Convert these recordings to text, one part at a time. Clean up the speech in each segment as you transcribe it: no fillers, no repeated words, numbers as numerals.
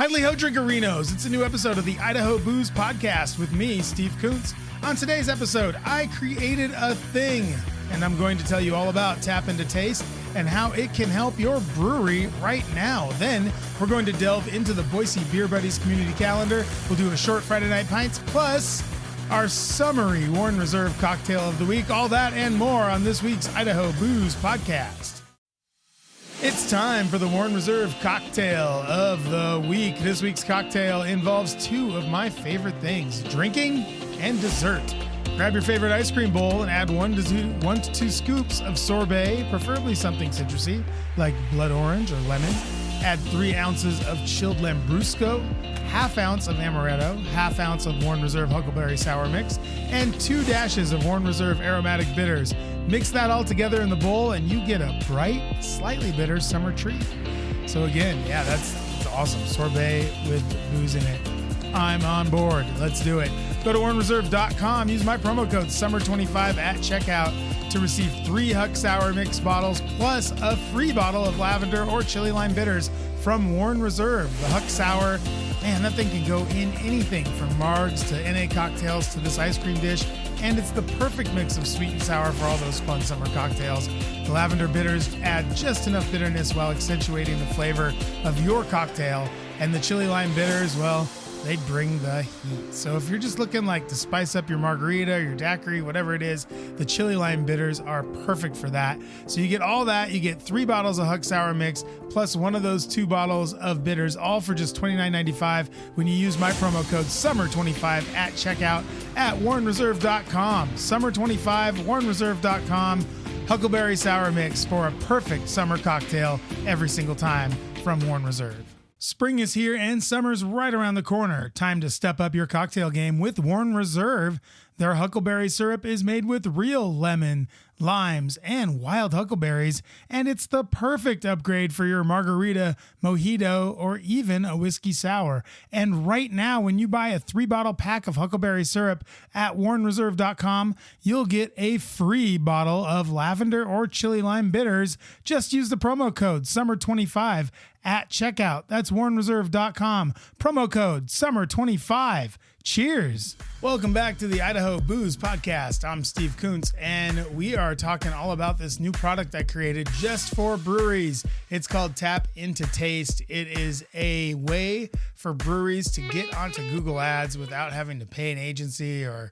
Hi-ho, Drinkerinos. It's a new episode of the Idaho Booze Podcast with me, Steve Kuntz. On today's episode, I created a thing, and I'm going to tell you all about Tap into Taste and how it can help your brewery right now. Then we're going to delve into the Boise Beer Buddies community calendar. We'll do a short Friday Night Pints, plus our summery Warren Reserve cocktail of the week. All that and more on this week's Idaho Booze Podcast. It's time for the Warren Reserve cocktail of the week. This week's cocktail involves two of my favorite things, drinking and dessert. Grab your favorite ice cream bowl and add one to two scoops of sorbet, preferably something citrusy like blood orange or lemon. Add 3 ounces of chilled Lambrusco, half ounce of amaretto, half ounce of Warren Reserve Huckleberry Sour Mix, and 2 dashes of Warren Reserve Aromatic Bitters. Mix that all together in the bowl and you get a bright, slightly bitter summer treat. So again, yeah, that's awesome. Sorbet with booze in it. I'm on board. Let's do it. Go to warrenreserve.com. Use my promo code SUMMER25 at checkout to receive 3 Huck Sour Mix bottles plus a free bottle of lavender or chili lime bitters from Warren Reserve. The Huck Sour, man, that thing can go in anything from margs to NA cocktails to this ice cream dish. And it's the perfect mix of sweet and sour for all those fun summer cocktails. The lavender bitters add just enough bitterness while accentuating the flavor of your cocktail. And the chili lime bitters, well, they bring the heat. So if you're just looking like to spice up your margarita, your daiquiri, whatever it is, the chili lime bitters are perfect for that. So you get all that. You get 3 bottles of Huck Sour Mix plus one of those 2 bottles of bitters, all for just $29.95 when you use my promo code SUMMER25 at checkout at warrenreserve.com. SUMMER25, warrenreserve.com. Huckleberry Sour Mix for a perfect summer cocktail every single time from Warren Reserve. Spring is here and summer's right around the corner. Time to step up your cocktail game with Warren Reserve. Their huckleberry syrup is made with real lemon, limes, and wild huckleberries, and it's the perfect upgrade for your margarita, mojito, or even a whiskey sour. And right now, when you buy a 3-bottle pack of huckleberry syrup at warrenreserve.com, you'll get a free bottle of lavender or chili lime bitters. Just use the promo code SUMMER25 at checkout. That's warrenreserve.com. Promo code SUMMER25. Cheers. Welcome back to the Idaho Booze Podcast. I'm Steve Kuntz, and we are talking all about this new product I created just for breweries. It's called Tap into Taste. It is a way for breweries to get onto Google Ads without having to pay an agency or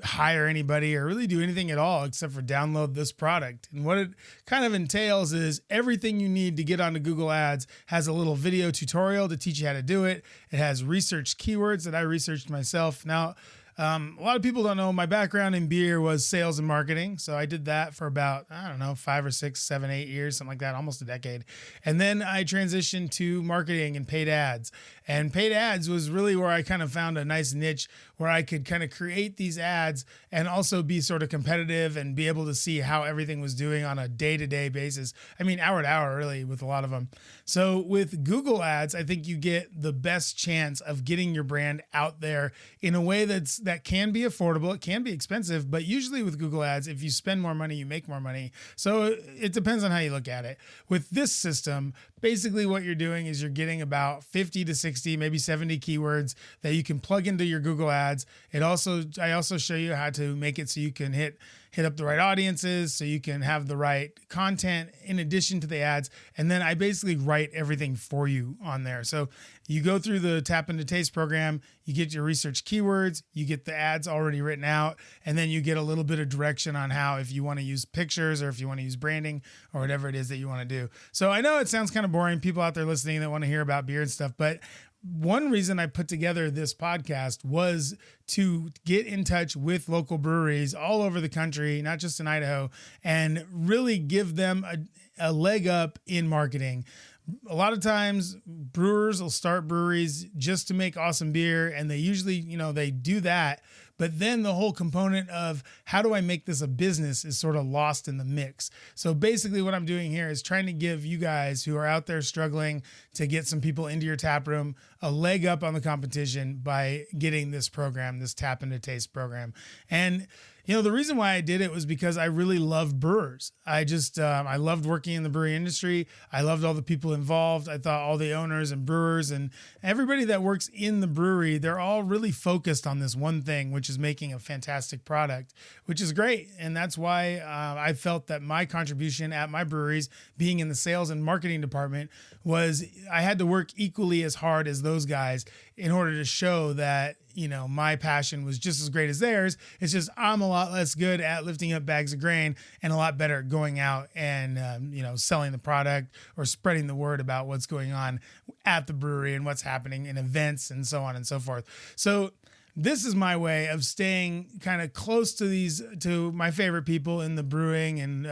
hire anybody or really do anything at all except for download this product. And what it kind of entails is everything you need to get onto Google Ads has a little video tutorial to teach you how to do it. It has research keywords that I researched myself. Now, a lot of people don't know my background in beer was sales and marketing. So I did that for about, 5 or 6, 7, 8 years, something like that, almost a decade. And then I transitioned to marketing and paid ads. And paid ads was really where I kind of found a nice niche where I could kind of create these ads and also be sort of competitive and be able to see how everything was doing on a day-to-day basis. I mean, hour to hour, really, with a lot of them. So with Google Ads, I think you get the best chance of getting your brand out there in a way that can be affordable. It can be expensive, but usually with Google Ads, if you spend more money, you make more money. So it depends on how you look at it. With this system, basically what you're doing is you're getting about 50 to 60, maybe 70 keywords that you can plug into your Google Ads. I also show you how to make it so you can hit up the right audiences, so you can have the right content in addition to the ads. And then I basically write everything for you on there. So you go through the Tap into Taste program, you get your research keywords, you get the ads already written out, and then you get a little bit of direction on how, if you want to use pictures or if you want to use branding or whatever it is that you want to do. So I know it sounds kind of boring, people out there listening that want to hear about beer and stuff, but one reason I put together this podcast was to get in touch with local breweries all over the country, not just in Idaho, and really give them a leg up in marketing. A lot of times brewers will start breweries just to make awesome beer, and they usually, they do that, But then the whole component of how do I make this a business is sort of lost in the mix. So basically what I'm doing here is trying to give you guys who are out there struggling to get some people into your tap room a leg up on the competition by getting this program, this Tap into Taste program. And the reason why I did it was because I really love brewers. I loved working in the brewery industry. I loved all the people involved. I thought all the owners and brewers and everybody that works in the brewery, they're all really focused on this one thing, which is making a fantastic product, which is great. And that's why I felt that my contribution at my breweries, being in the sales and marketing department, was I had to work equally as hard as those guys in order to show that my passion was just as great as theirs. It's just I'm a lot less good at lifting up bags of grain and a lot better at going out and, selling the product or spreading the word about what's going on at the brewery and what's happening in events and so on and so forth. So this is my way of staying kind of close to my favorite people in the brewing and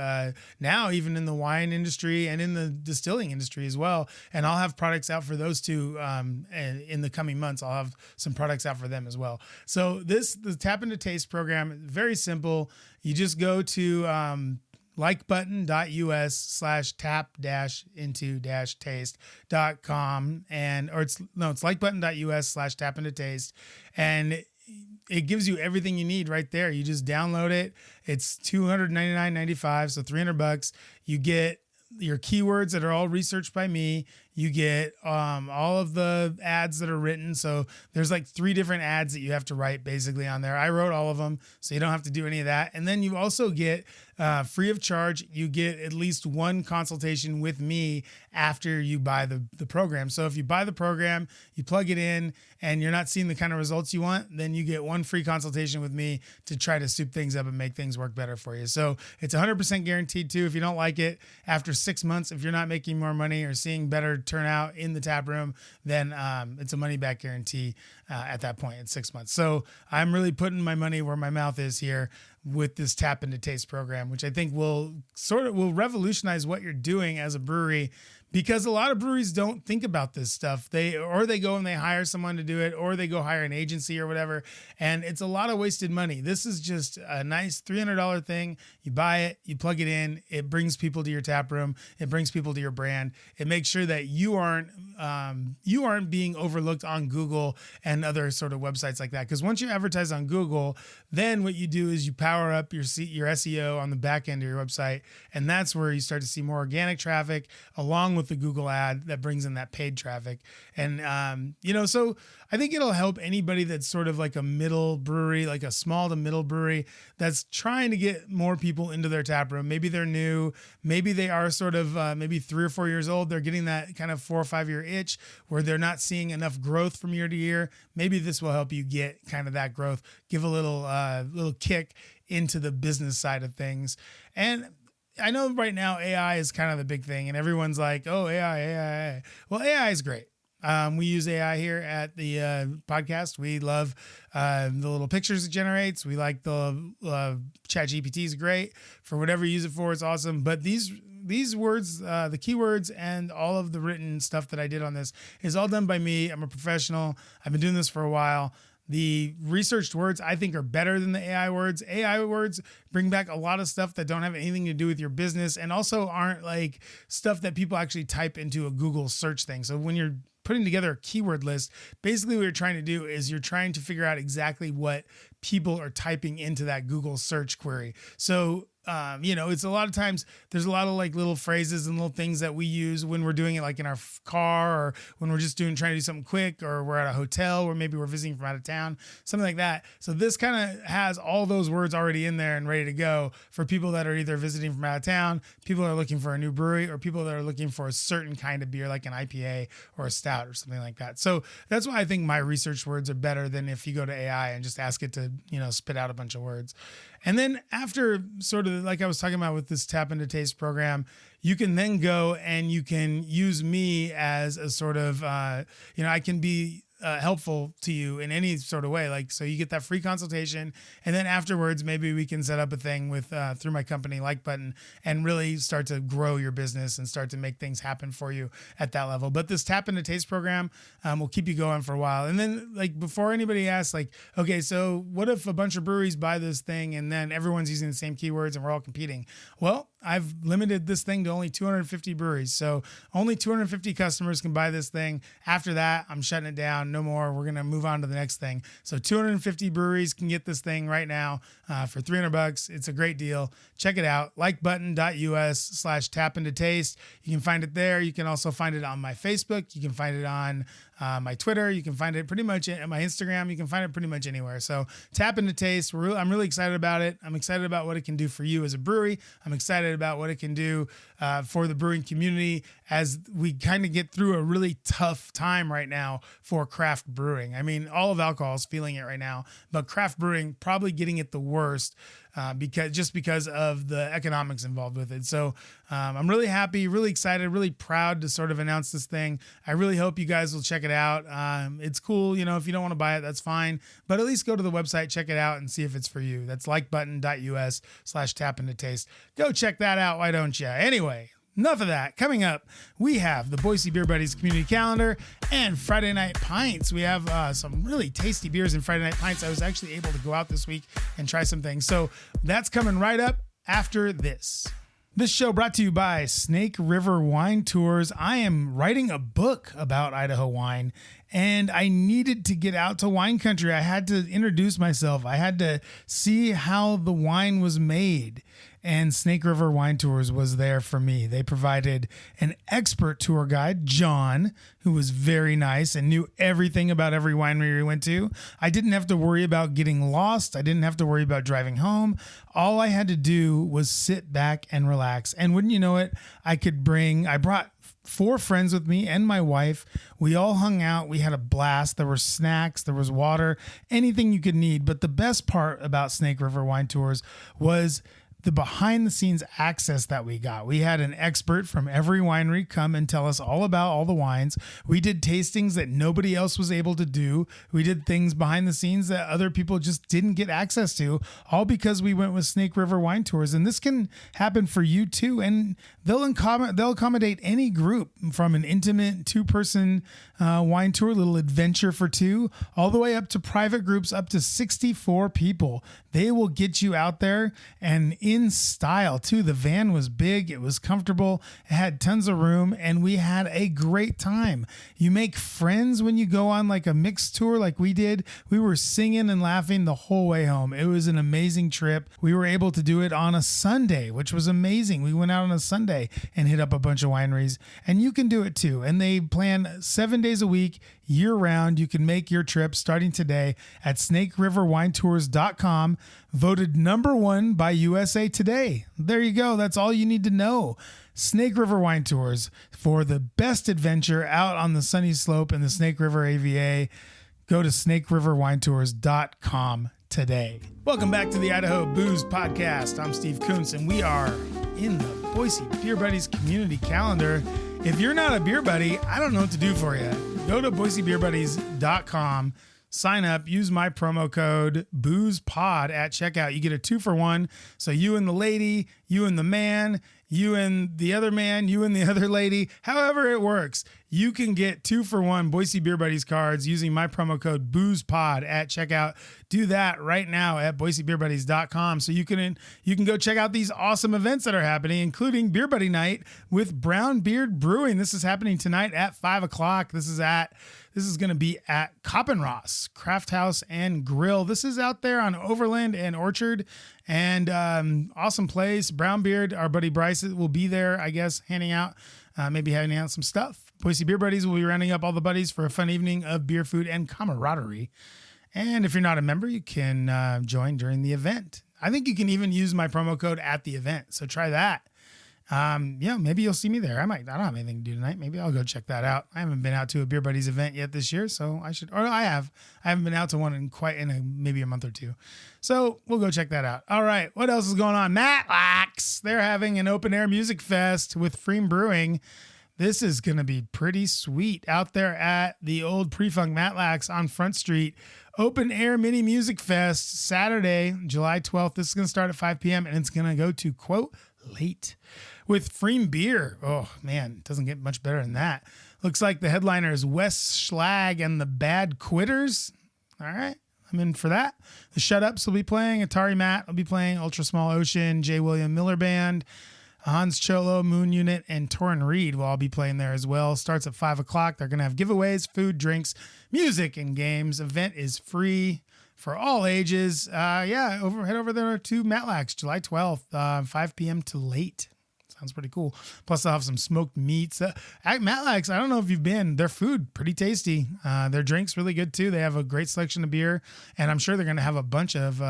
now even in the wine industry and in the distilling industry as well. And I'll have products out for those two. And in the coming months, I'll have some products out for them as well. So the Tap into Taste program, very simple. You just go to likebutton.us/tap-into-taste.com it's likebutton.us/tap-into-taste. And it gives you everything you need right there. You just download it. It's $299.95, so $300. You get your keywords that are all researched by me. You get all of the ads that are written. So there's like 3 different ads that you have to write basically on there. I wrote all of them, so you don't have to do any of that. And then you also get free of charge, you get at least 1 consultation with me after you buy the program. So if you buy the program, you plug it in and you're not seeing the kind of results you want, then you get 1 free consultation with me to try to soup things up and make things work better for you. So it's 100% guaranteed too. If you don't like it after 6 months, if you're not making more money or seeing better turnout in the tap room, then it's a money back guarantee at that point in 6 months. So I'm really putting my money where my mouth is here with this Tap into Taste program, which I think will revolutionize what you're doing as a brewery, because a lot of breweries don't think about this stuff. They go and they hire someone to do it, or they go hire an agency or whatever. And it's a lot of wasted money. This is just a nice $300 thing. You buy it, you plug it in, it brings people to your tap room. It brings people to your brand. It makes sure that you aren't being overlooked on Google and other sort of websites like that. Because once you advertise on Google, then what you do is you power up your SEO on the back end of your website. And that's where you start to see more organic traffic along with the Google ad that brings in that paid traffic. And, so I think it'll help anybody that's sort of like a middle brewery, like a small to middle brewery that's trying to get more people into their tap room. Maybe they're new. Maybe they are sort of maybe 3 or 4 years old. They're getting that kind of 4 or 5 year itch where they're not seeing enough growth from year to year. Maybe this will help you get kind of that growth, give a little kick into the business side of things. And I know right now AI is kind of the big thing and everyone's like, oh, AI. Well, AI is great. We use AI here at the podcast. We love the little pictures it generates. We like the ChatGPT is great for whatever you use it for. It's awesome. But these words, the keywords and all of the written stuff that I did on this is all done by me. I'm a professional. I've been doing this for a while. The researched words I think are better than the AI words. AI words bring back a lot of stuff that don't have anything to do with your business and also aren't like stuff that people actually type into a Google search thing. So when you're putting together a keyword list, basically what you're trying to do is you're trying to figure out exactly what people are typing into that Google search query. So it's a lot of times there's a lot of like little phrases and little things that we use when we're doing it like in our car or when we're just trying to do something quick or we're at a hotel or maybe we're visiting from out of town, something like that. So this kind of has all those words already in there and ready to go for people that are either visiting from out of town, people that are looking for a new brewery, or people that are looking for a certain kind of beer like an IPA or a stout or something like that. So that's why I think my research words are better than if you go to AI and just ask it to, spit out a bunch of words. And then after sort of like I was talking about with this Tap into Taste program, you can then go and you can use me as a sort of, I can be helpful to you in any sort of way. Like, so you get that free consultation, and then afterwards, maybe we can set up a thing with through my company, Like Button, and really start to grow your business and start to make things happen for you at that level. But this Tap into Taste program will keep you going for a while. And then, like, before anybody asks, like, okay, so what if a bunch of breweries buy this thing and then everyone's using the same keywords and we're all competing? Well, I've limited this thing to only 250 breweries. So only 250 customers can buy this thing. After that, I'm shutting it down. No more. We're going to move on to the next thing. So 250 breweries can get this thing right now for $300. It's a great deal. Check it out. likebutton.us/tapintotaste. You can find it there. You can also find it on my Facebook. You can find it on my Twitter. You can find it pretty much at my Instagram. You can find it pretty much anywhere. So Tap into Taste. I'm really excited about it. I'm excited about what it can do for you as a brewery. I'm excited about what it can do for the brewing community as we kind of get through a really tough time right now for craft brewing. I mean, all of alcohol is feeling it right now, but craft brewing probably getting it the worst because of the economics involved with it. So I'm really happy, really excited, really proud to sort of announce this thing. I really hope you guys will check it out. It's cool. You know, if you don't want to buy it, that's fine, but at least go to the website, check it out and see if it's for you. That's likebutton.us/tapintotaste. Go check that out. Why don't you? Anyway, enough of that. Coming up, we have the Boise Beer Buddies community calendar and Friday Night Pints. We have some really tasty beers in Friday Night Pints. I was actually able to go out this week and try some things. So that's coming right up after this. This show brought to you by Snake River Wine Tours. I am writing a book about Idaho wine, and I needed to get out to wine country. I had to introduce myself. I had to see how the wine was made. And Snake River Wine Tours was there for me. They provided an expert tour guide, John, who was very nice and knew everything about every winery we went to. I didn't have to worry about getting lost. I didn't have to worry about driving home. All I had to do was sit back and relax. And wouldn't you know it, I brought 4 friends with me and my wife. We all hung out. We had a blast. There were snacks, there was water, anything you could need. But the best part about Snake River Wine Tours was the behind the scenes access that we got. We had an expert from every winery come and tell us all about all the wines. We did tastings that nobody else was able to do. We did things behind the scenes that other people just didn't get access to, all because we went with Snake River Wine Tours. And this can happen for you too. And they'll accommodate any group, from an intimate 2-person wine tour, little adventure for 2, all the way up to private groups up to 64 people. They will get you out there and in style too. The van was big, it was comfortable, it had tons of room, and we had a great time. You make friends when you go on like a mixed tour like we did. We were singing and laughing the whole way home. It was an amazing trip. We were able to do it on a Sunday, which was amazing. We went out on a Sunday and hit up a bunch of wineries, and you can do it too. And they plan 7 days a week, year round. You can make your trip starting today at snakeriverwinetours.com. Voted number 1 by USA Today. There you go. That's all you need to know. Snake River Wine Tours for the best adventure out on the sunny slope in the Snake River AVA. Go to snakeriverwinetours.com today. Welcome back to the Idaho Booze Podcast. I'm Steve Kuntz, and we are in the Boise Beer Buddies community calendar. If you're not a beer buddy, I don't know what to do for you. Go to boisebeerbuddies.com. Sign up, use my promo code BOOZEPOD at checkout. You get a 2-for-1. So you and the lady, you and the man, you and the other man, you and the other lady, however it works, you can get 2-for-1 Boise Beer Buddies cards using my promo code BOOZEPOD at checkout. Do that right now at boisebeerbuddies.com so you can go check out these awesome events that are happening, including Beer Buddy Night with Brown Beard Brewing. This is happening tonight at 5 o'clock. This is going to be at Koppenross Craft House and Grill. This is out there on Overland and Orchard, and awesome place. Brown Beard, our buddy Bryce will be there, I guess, handing out some stuff. Boise Beer Buddies will be rounding up all the buddies for a fun evening of beer, food, and camaraderie. And if you're not a member, you can join during the event. I think you can even use my promo code at the event, so try that. Maybe you'll see me there. I don't have anything to do tonight. Maybe I'll go check that out. I haven't been out to a Beer Buddies event yet this year, so I haven't been out to one in maybe a month or 2. So we'll go check that out. All right. What else is going on? Matlax. They're having an open air music fest with Freem Brewing. This is going to be pretty sweet out there at the old Pre-Funk Matlax on Front Street. Open Air Mini Music Fest, Saturday, July 12th. This is going to start at 5 p.m. and it's going to go to, quote, late with free beer. Oh, man, it doesn't get much better than that. Looks like the headliner is Wes Schlag and the Bad Quitters. All right, I'm in for that. The Shut Ups will be playing. Atari Matt will be playing. Ultra Small Ocean, J. William Miller Band, Hans Cholo, Moon Unit, and Torrin Reed will all be playing there as well. Starts at 5 o'clock. They're going to have giveaways, food, drinks, music, and games. Event is free for all ages. Head over there to Matlax, July 12th, 5 p.m. to late. Sounds pretty cool. Plus, they'll have some smoked meats. At Matlax, I don't know if you've been. Their food, pretty tasty. Their drinks, really good, too. They have a great selection of beer, and I'm sure they're going to have a bunch of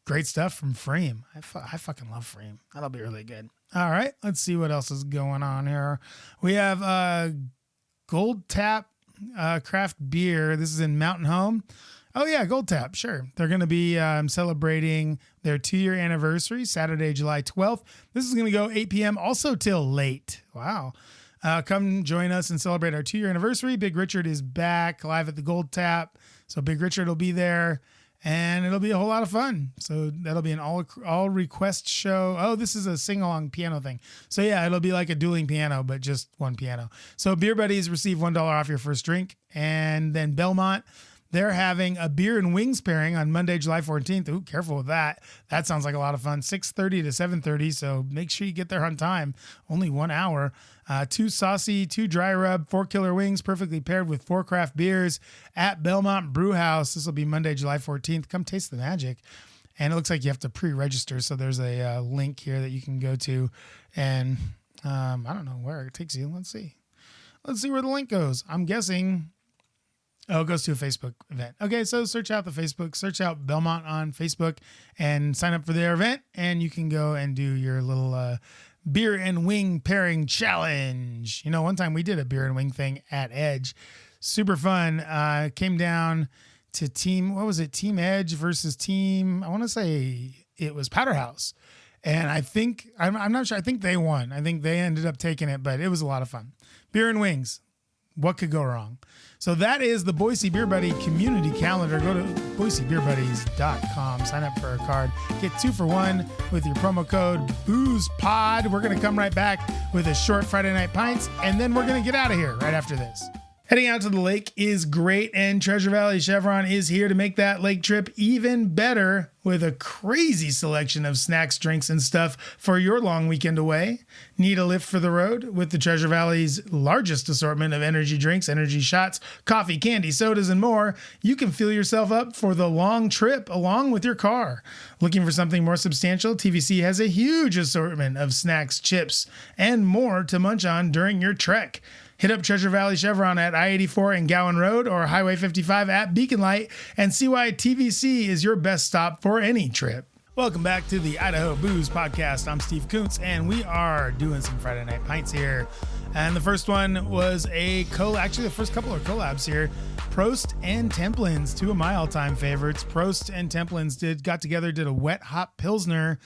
great stuff from Frame. I fucking love Frame. That'll be really good. All right, let's see what else is going on here. We have Gold Tap craft beer. This is in Mountain Home. Oh, yeah, Gold Tap, sure. They're going to be celebrating their 2-year anniversary, Saturday, July 12th. This is going to go 8 p.m., also till late. Wow. Come join us and celebrate our 2-year anniversary. Big Richard is back live at the Gold Tap. So Big Richard will be there, and it'll be a whole lot of fun. So that'll be an all request show. Oh, this is a sing-along piano thing. So, yeah, it'll be like a dueling piano, but just one piano. So Beer Buddies receive $1 off your first drink. And then Belmont, they're having a beer and wings pairing on Monday, July 14th. Ooh, careful with that. That sounds like a lot of fun. 6:30 to 7:30, so make sure you get there on time. Only 1 hour. 2 saucy, 2 dry rub, 4 killer wings, perfectly paired with 4 craft beers at Belmont Brew House. This will be Monday, July 14th. Come taste the magic. And it looks like you have to pre-register, so there's a link here that you can go to. And I don't know where it takes you. Let's see. Let's see where the link goes. I'm guessing... Oh, it goes to a Facebook event. Okay, so search out out Belmont on Facebook and sign up for their event, and you can go and do your little beer and wing pairing challenge. You know, one time we did a beer and wing thing at Edge. Super fun. Came down to Team Edge versus Team, I want to say it was Powderhouse. And I think, I'm not sure, I think they won. I think they ended up taking it, but it was a lot of fun. Beer and wings. What could go wrong? So that is the Boise Beer Buddy community calendar. Go to boisebeerbuddies.com. Sign up for a card. Get 2 for 1 with your promo code BOOZEPOD. We're going to come right back with a short Friday Night Pints, and then we're going to get out of here right after this. Heading out to the lake is great, and Treasure Valley Chevron is here to make that lake trip even better with a crazy selection of snacks, drinks, and stuff for your long weekend away. Need a lift for the road? With the Treasure Valley's largest assortment of energy drinks, energy shots, coffee, candy, sodas, and more, you can fill yourself up for the long trip along with your car. Looking for something more substantial? TVC has a huge assortment of snacks, chips, and more to munch on during your trek. Hit up Treasure Valley Chevron at I-84 and Gowan Road or Highway 55 at Beacon Light and see why TVC is your best stop for any trip. Welcome back to the Idaho Booze Podcast. I'm Steve Kuntz, and we are doing some Friday Night Pints here. And the first one was actually the first couple are collabs here. Prost and Templins, 2 of my all-time favorites. Prost and Templins got together, did a wet hop Pilsner.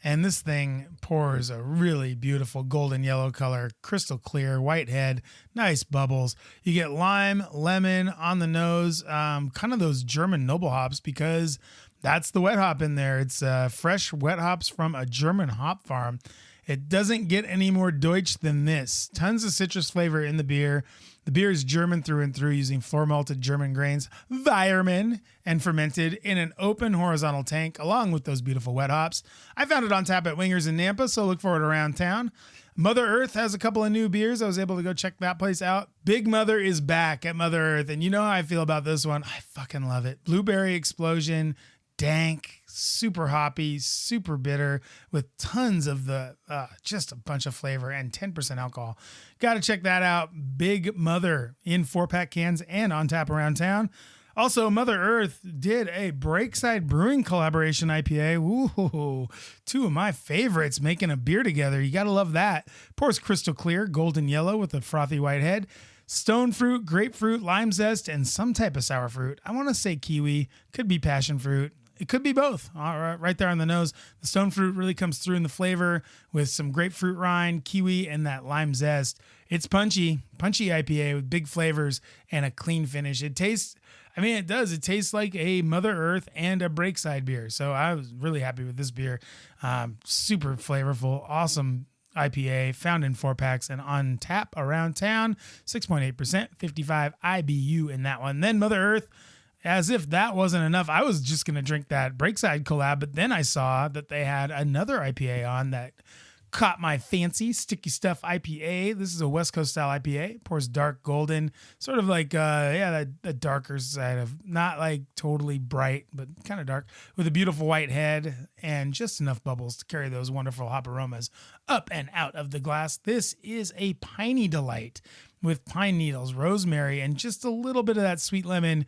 And this thing pours a really beautiful golden yellow color, crystal clear, white head, nice bubbles. You get lime, lemon on the nose, kind of those German noble hops because that's the wet hop in there. It's fresh wet hops from a German hop farm. It doesn't get any more Deutsch than this. Tons of citrus flavor in the beer. The beer is German through and through, using floor malted German grains, Weirmann, and fermented in an open horizontal tank, along with those beautiful wet hops. I found it on tap at Wingers in Nampa, so look for it around town. Mother Earth has a couple of new beers. I was able to go check that place out. Big Mother is back at Mother Earth, and you know how I feel about this one. I fucking love it. Blueberry Explosion, dank, super hoppy, super bitter, with tons of the just a bunch of flavor and 10% alcohol. Got to check that out. Big Mother in 4-pack cans and on tap around town. Also, Mother Earth did a Breakside Brewing collaboration IPA. Ooh, 2 of my favorites making a beer together. You got to love that. Pours crystal clear, golden yellow with a frothy white head. Stone fruit, grapefruit, lime zest, and some type of sour fruit. I want to say kiwi. Could be passion fruit. it could be both. Right there on the nose. The stone fruit really comes through in the flavor with some grapefruit rind, kiwi, and that lime zest. It's punchy IPA with big flavors and a clean finish. It tastes like a Mother Earth and a Breakside beer. So I was really happy with this beer. Super flavorful, awesome IPA, found in 4-packs and on tap around town. 6.8%, 55 IBU in that one. Then Mother Earth, as if that wasn't enough, I was just going to drink that Breakside collab, but then I saw that they had another IPA on that caught my fancy. Sticky Stuff IPA. This is a West Coast style IPA. Pours dark golden, sort of like that darker side of, not like totally bright, but kind of dark, with a beautiful white head and just enough bubbles to carry those wonderful hop aromas up and out of the glass. This is a piney delight with pine needles, rosemary, and just a little bit of that sweet lemon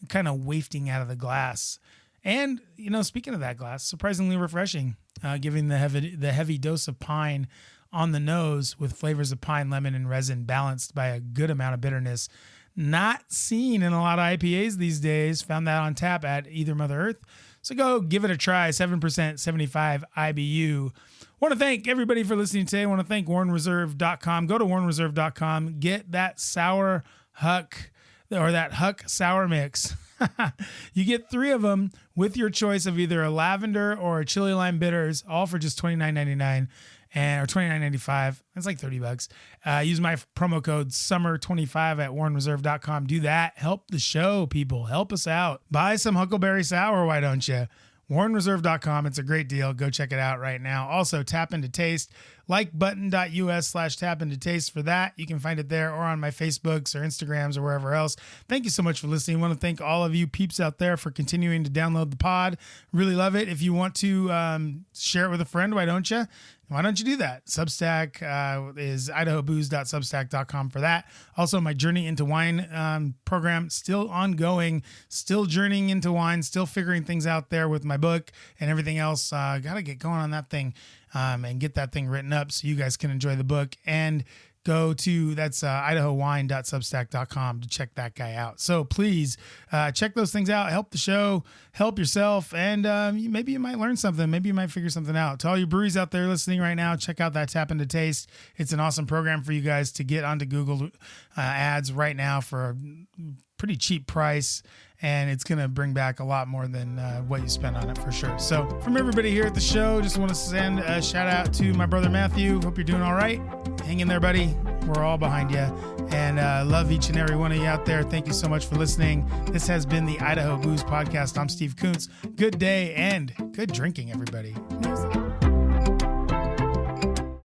kind of wafting out of the glass. And, speaking of that glass, surprisingly refreshing, giving the heavy dose of pine on the nose with flavors of pine, lemon, and resin balanced by a good amount of bitterness. Not seen in a lot of IPAs these days. Found that on tap at either Mother Earth. So go give it a try. 7%, 75 IBU. Want to thank everybody for listening today. I want to thank WarrenReserve.com. Go to WarrenReserve.com. Get that sour Huck, or that Huck sour mix. You get 3 of them with your choice of either a lavender or a chili lime bitters, all for just $29.99 or $29.95. That's like $30. Use my promo code SUMMER25 at WarrenReserve.com. Do that. Help the show, people. Help us out. Buy some Huckleberry Sour, why don't you? WarrenReserve.com. It's a great deal. Go check it out right now. Also, Tap Into Taste. Likebutton.us/Tap Into Taste for that. You can find it there or on my Facebooks or Instagrams or wherever else. Thank you so much for listening. I want to thank all of you peeps out there for continuing to download the pod. Really love it. If you want to share it with a friend, why don't you? Why don't you do that? Substack is idahobooze.substack.com for that. Also, my Journey into Wine program, still ongoing, still journeying into wine, still figuring things out there with my book and everything else. Got to get going on that thing and get that thing written up so you guys can enjoy the book. And go to, that's idahowine.substack.com to check that guy out. So please check those things out. Help the show, help yourself, and maybe you might learn something. Maybe you might figure something out. To all you breweries out there listening right now, check out that Tap Into Taste. It's an awesome program for you guys to get onto Google ads right now for a pretty cheap price. And it's going to bring back a lot more than what you spend on it for sure. So from everybody here at the show, just want to send a shout out to my brother Matthew. Hope you're doing all right. Hang in there, buddy. We're all behind you. And love each and every one of you out there. Thank you so much for listening. This has been the Idaho Booze Podcast. I'm Steve Kuntz. Good day and good drinking, everybody.